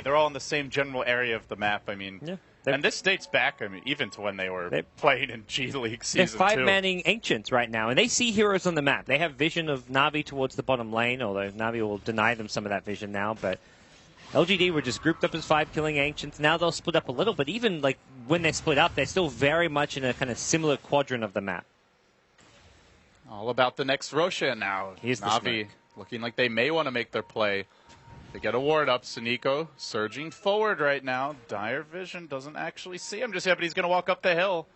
They're all in the same general area of the map. I mean, yeah, and this dates back, I mean, even to when they were playing in G League Season 2. They're five-manning Ancients right now, and they see heroes on the map. They have vision of Na'Vi towards the bottom lane, although Na'Vi will deny them some of that vision now, but LGD were just grouped up as 5 killing Ancients. Now they'll split up a little, but even like when they split up, they're still very much in a kind of similar quadrant of the map. All about the next Roshan now. Here's the Na'Vi looking like they may want to make their play. They get a ward up. Sneeko surging forward right now. Dire Vision doesn't actually see him just yet, but he's going to walk up the hill.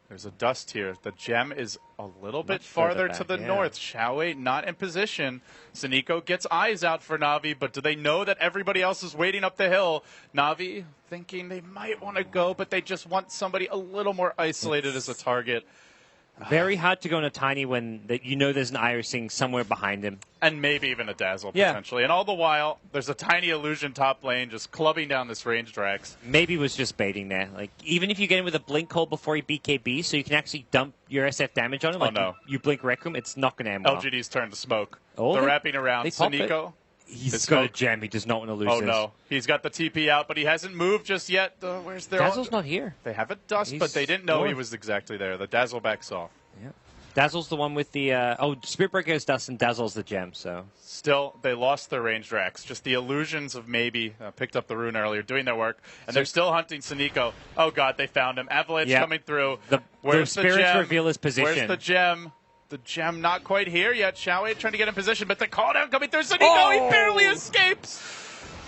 There's a dust here. The gem is a little bit farther to the north. Xiaowei not in position. Sneeko gets eyes out for Na'Vi, but do they know that everybody else is waiting up the hill? Na'Vi thinking they might want to go, but they just want somebody a little more isolated as a target. Very hard to go on a Tiny when you know there's an Irising somewhere behind him. And maybe even a Dazzle, potentially. And all the while, there's a Tiny Illusion top lane just clubbing down this range Drax. Maybe was just baiting there. Like, even if you get him with a Blink Hold before he BKB, so you can actually dump your SF damage on him, like you Blink Rec Room, it's not going to end well. LGD's turn to smoke. Oh, they're wrapping around. Sneeko. He's got a gem. He does not want to lose this. Oh, no. He's got the TP out, but he hasn't moved just yet. Where's their Dazzle's not here. They have a dust, but they didn't know he was exactly there. The Dazzle backs off. Yeah. Dazzle's the one with the... Spirit Breaker is dust and Dazzle's the gem, so... Still, they lost their ranged Rex. Just the illusions of maybe picked up the rune earlier, doing their work. And they're still hunting Sneeko. Oh, God, they found him. Avalanche coming through. Where's the spirits gem? Reveal his position. Where's the gem? The gem not quite here yet. Xiaowei trying to get in position, but the call down coming through. Sneeko, he barely escapes.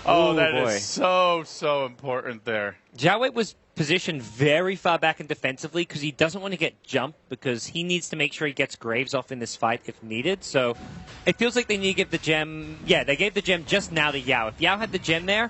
Oh, that is so important there. Xiaowei was positioned very far back and defensively because he doesn't want to get jumped because he needs to make sure he gets Graves off in this fight if needed. So it feels like they need to give the gem... Yeah, they gave the gem just now to Yao. If Yao had the gem there,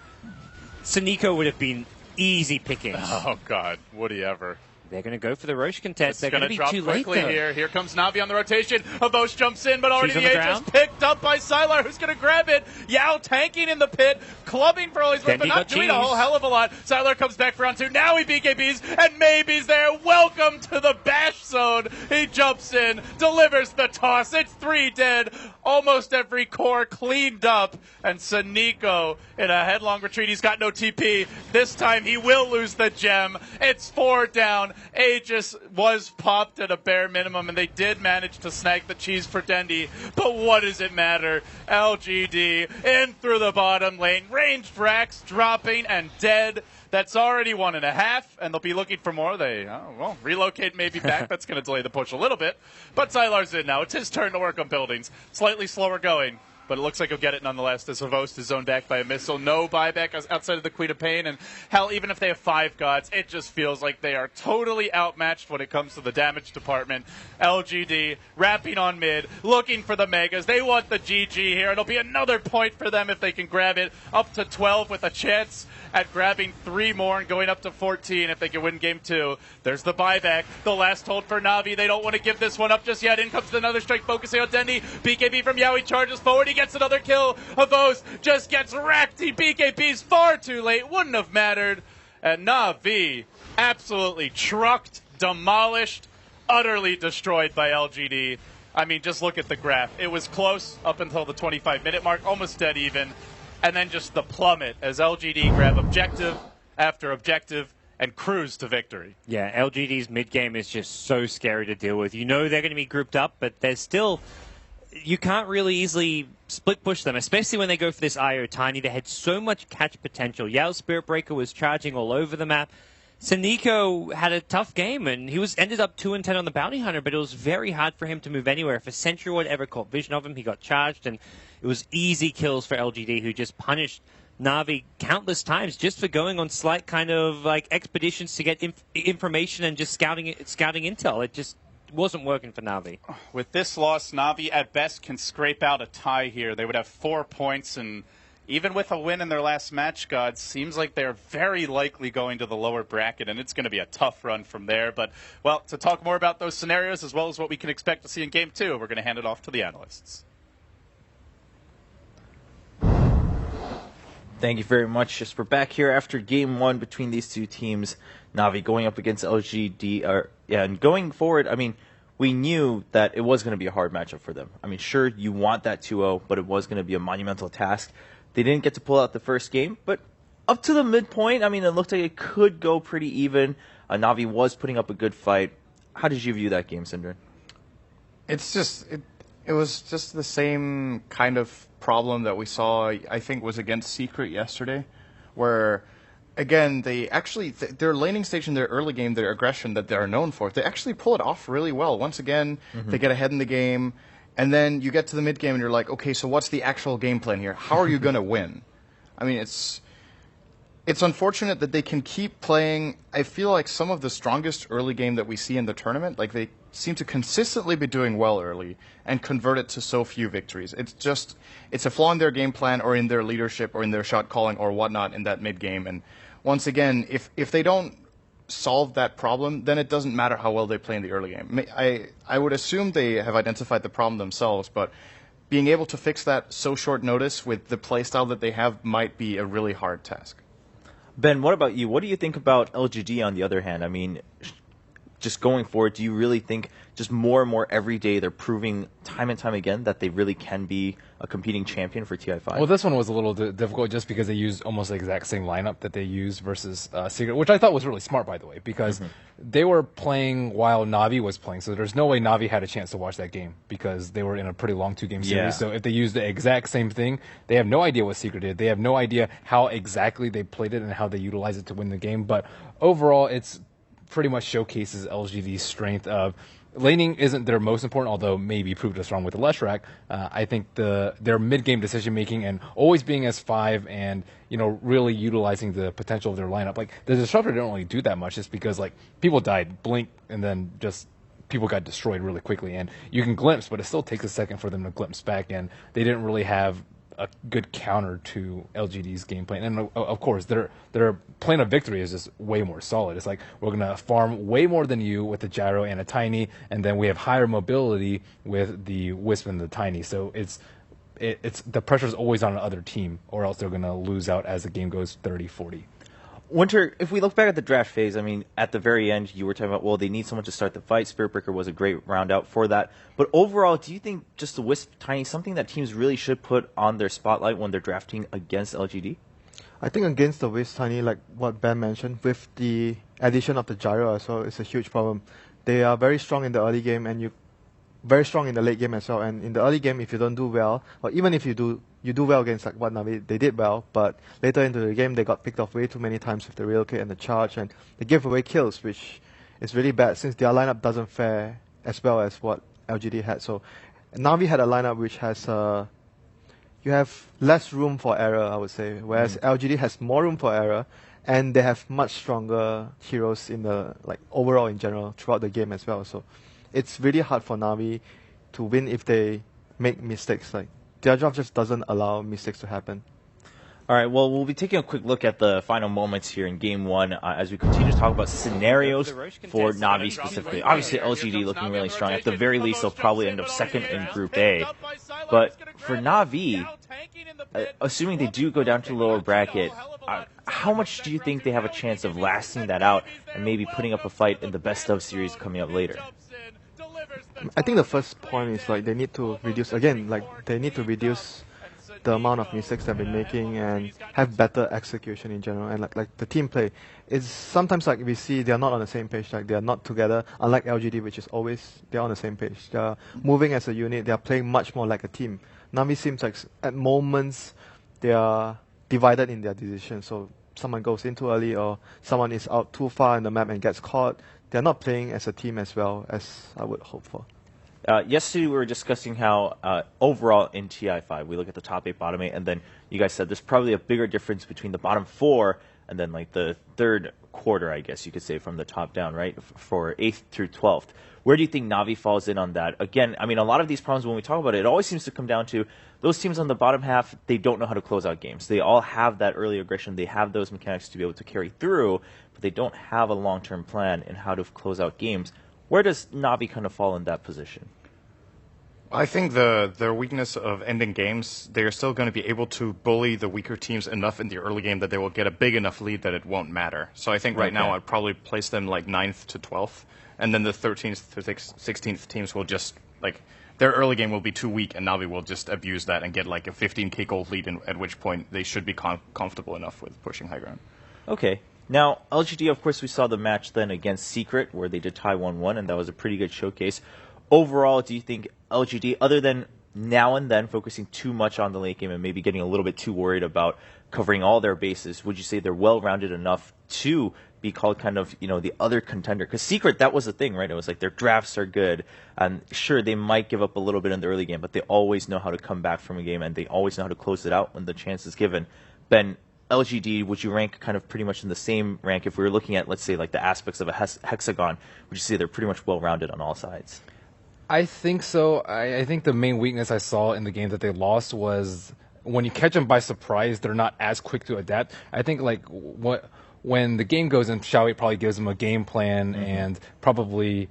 Sneeko would have been easy pickings. Oh, God. Would he ever? They're going to go for the Roche contest. They're going to be drop too late, quickly here. Here comes Na'Vi on the rotation. Avos jumps in, but already the Aegis picked up by Sylar, who's going to grab it. Yao tanking in the pit, clubbing for all he's worth, but not doing a whole hell of a lot. Sylar comes back for round 2. Now he BKBs, and Maybe's there. Welcome to the bash zone. He jumps in, delivers the toss. It's 3 dead. Almost every core cleaned up, and Sneeko in a headlong retreat. He's got no TP. This time he will lose the gem. It's 4 down. Aegis was popped at a bare minimum, and they did manage to snag the cheese for Dendi. But what does it matter? LGD in through the bottom lane. Ranged Rax dropping and dead. That's already 1.5, and they'll be looking for more. They, relocate maybe back. That's going to delay the push a little bit. But Sylar's in now. It's his turn to work on buildings. Slightly slower going, but it looks like he'll get it nonetheless. As Avost is zoned back by a missile. No buyback outside of the Queen of Pain. And hell, even if they have 5 gods, it just feels like they are totally outmatched when it comes to the damage department. LGD wrapping on mid, looking for the Megas. They want the GG here. It'll be another point for them if they can grab it. Up to 12 with a chance at grabbing 3 more and going up to 14 if they can win game 2. There's the buyback. The last hold for Na'Vi. They don't want to give this one up just yet. In comes another strike focusing on Dendi. BKB from Yao. He charges forward. He gets another kill. Avos just gets wrecked. He BKB's far too late. Wouldn't have mattered. And Na'Vi absolutely trucked, demolished, utterly destroyed by LGD. I mean, just look at the graph. It was close up until the 25-minute mark, almost dead even. And then just the plummet as LGD grab objective after objective and cruise to victory. Yeah, LGD's mid-game is just so scary to deal with. You know they're going to be grouped up, but there's still... You can't really easily split push them, especially when they go for this IO Tiny. They had so much catch potential. Yao's Spirit Breaker was charging all over the map. Sneeko had a tough game, and he ended up 2-10 on the Bounty Hunter, but it was very hard for him to move anywhere. If a Sentry Ward ever caught vision of him, he got charged, and it was easy kills for LGD, who just punished Na'Vi countless times just for going on slight kind of like expeditions to get information and just scouting intel. It just wasn't working for Na'Vi. With this loss, Na'Vi at best can scrape out a tie here. They would have 4 points, and even with a win in their last match, God, seems like they're very likely going to the lower bracket, and it's going to be a tough run from there. But, well, to talk more about those scenarios as well as what we can expect to see in Game 2, we're going to hand it off to the analysts. Thank you very much. Just we're back here after Game 1 between these two teams. Na'Vi going up against LGD. And going forward, I mean, we knew that it was going to be a hard matchup for them. I mean, sure, you want that 2-0, but it was going to be a monumental task. They didn't get to pull out the first game, but up to the midpoint. I mean, it looked like it could go pretty even. Na'Vi was putting up a good fight. How did you view that game, Syndrin? It was just the same kind of problem that we saw, I think, was against Secret yesterday, where, again, they actually, their laning stage in their early game, their aggression that they're known for, they actually pull it off really well. Once again, they get ahead in the game, and then you get to the mid game and you're like, okay, so what's the actual game plan here? How are you going to win? I mean, it's unfortunate that they can keep playing. I feel like some of the strongest early game that we see in the tournament, like they seem to consistently be doing well early and convert it to so few victories. It's a flaw in their game plan or in their leadership or in their shot calling or whatnot in that mid game. And once again, if they don't solve that problem, then it doesn't matter how well they play in the early game. I would assume they have identified the problem themselves, but being able to fix that so short notice with the playstyle that they have might be a really hard task. Ben, what about you? What do you think about LGD on the other hand? I mean, just going forward, do you really think just more and more every day they're proving time and time again that they really can be a competing champion for TI5? Well, this one was a little difficult just because they used almost the exact same lineup that they used versus Secret, which I thought was really smart, by the way, because they were playing while Na'Vi was playing, so there's no way Na'Vi had a chance to watch that game because they were in a pretty long 2-game series. Yeah. So if they used the exact same thing, they have no idea what Secret did. They have no idea how exactly they played it and how they utilized it to win the game. But overall, it's pretty much showcases LGD's strength of laning isn't their most important, although maybe proved us wrong with the Leshrac. I think their mid-game decision-making and always being S5 and, really utilizing the potential of their lineup. Like, the Disruptor didn't really do that much just because, people died, blink, and then just people got destroyed really quickly. And you can glimpse, but it still takes a second for them to glimpse back, and they didn't really have a good counter to LGD's game plan. And of course, their plan of victory is just way more solid. It's like, we're going to farm way more than you with the gyro and a tiny, and then we have higher mobility with the wisp and the tiny. So it's the pressure's always on the other team, or else they're going to lose out as the game goes 30-40. Winter, if we look back at the draft phase, I mean, at the very end, you were talking about, well, they need someone to start the fight. Spiritbreaker was a great round out for that. But overall, do you think just the Wisp Tiny, something that teams really should put on their spotlight when they're drafting against LGD? I think against the Wisp Tiny, like what Ben mentioned, with the addition of the gyro as well, it's a huge problem. They are very strong in the early game and very strong in the late game as well. And in the early game, if you don't do well, or even if you do well against like what Na'Vi, they did well, but later into the game they got picked off way too many times with the rail kit and the charge, and they give away kills, which is really bad since their lineup doesn't fare as well as what LGD had. So Na'Vi had a lineup which has you have less room for error, I would say, whereas LGD has more room for error, and they have much stronger heroes in the overall in general throughout the game as well. So it's really hard for Na'Vi to win if they make mistakes. Their draft just doesn't allow mistakes to happen. All right, well, we'll be taking a quick look at the final moments here in Game 1 as we continue to talk about scenarios for Na'Vi specifically. Obviously, LGD looking really strong. At the very least, they'll probably end up second in Group A. But for Na'Vi, assuming they do go down to the lower bracket, how much do you think they have a chance of lasting that out and maybe putting up a fight in the best-of series coming up later? I think the first point is they need to reduce the amount of mistakes they've been making and have better execution in general, and like the team play is sometimes we see they're not on the same page, they are not together, unlike LGD, which is always they're on the same page. They're moving as a unit, they're playing much more like a team. Na'Vi seems like at moments they are divided in their decisions, so someone goes in too early or someone is out too far in the map and gets caught. They're not playing as a team as well as I would hope for. Yesterday we were discussing how overall in TI5 we look at the top 8, bottom 8, and then you guys said there's probably a bigger difference between the bottom 4 and then the third quarter, I guess you could say, from the top down, right, for 8th through 12th. Where do you think Na'Vi falls in on that? Again, I mean, a lot of these problems when we talk about it always seems to come down to those teams on the bottom half, they don't know how to close out games. They all have that early aggression, they have those mechanics to be able to carry through, but they don't have a long-term plan in how to close out games. Where does Na'Vi kind of fall in that position? I think their weakness of ending games, they're still going to be able to bully the weaker teams enough in the early game that they will get a big enough lead that it won't matter. So I think right now I'd probably place them 9th to 12th, and then the 13th to 16th teams will just, their early game will be too weak, and Navi will just abuse that and get like a 15k gold lead, at which point they should be comfortable enough with pushing high ground. Okay. Now, LGD, of course, we saw the match then against Secret, where they did tie 1-1, and that was a pretty good showcase. Overall, do you think LGD, other than now and then focusing too much on the late game and maybe getting a little bit too worried about covering all their bases, would you say they're well-rounded enough to be called kind of, the other contender? Because Secret, that was the thing, right? It was like their drafts are good, and sure, they might give up a little bit in the early game, but they always know how to come back from a game, and they always know how to close it out when the chance is given. Ben, LGD, would you rank kind of pretty much in the same rank if we were looking at, let's say, like the aspects of a hexagon? Would you say they're pretty much well-rounded on all sides? I think so. I think the main weakness I saw in the game that they lost was when you catch them by surprise, they're not as quick to adapt. I think when the game goes in, Xiaowei probably gives them a game plan and probably,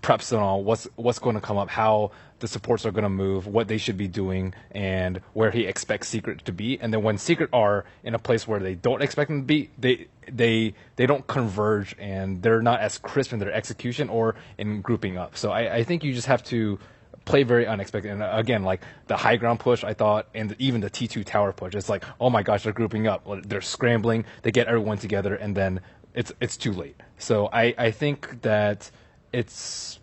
preps them on what's going to come up, how the supports are going to move, what they should be doing, and where he expects Secret to be. And then when Secret are in a place where they don't expect them to be, they don't converge, and they're not as crisp in their execution or in grouping up. So I think you just have to play very unexpected. And again, like the high ground push, I thought, and even the T2 tower push, it's like, oh my gosh, they're grouping up. They're scrambling. They get everyone together, and then it's too late. So I think that it's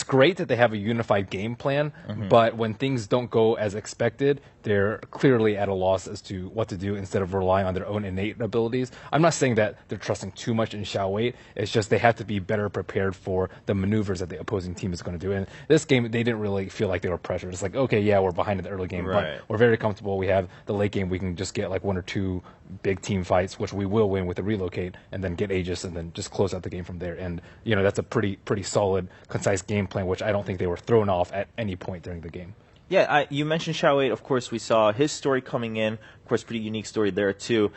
great that they have a unified game plan, but when things don't go as expected, they're clearly at a loss as to what to do instead of relying on their own innate abilities. I'm not saying that they're trusting too much in Xiaowei. It's just they have to be better prepared for the maneuvers that the opposing team is going to do. And this game, they didn't really feel like they were pressured. It's like, okay, yeah, we're behind in the early game, but we're very comfortable. We have the late game. We can just get like one or two big team fights, which we will win with the relocate, and then get Aegis, and then just close out the game from there. And that's a pretty solid, concise game plan, which I don't think they were thrown off at any point during the game. Yeah, you mentioned Xiaowei. Of course, we saw his story coming in. Of course, pretty unique story there too.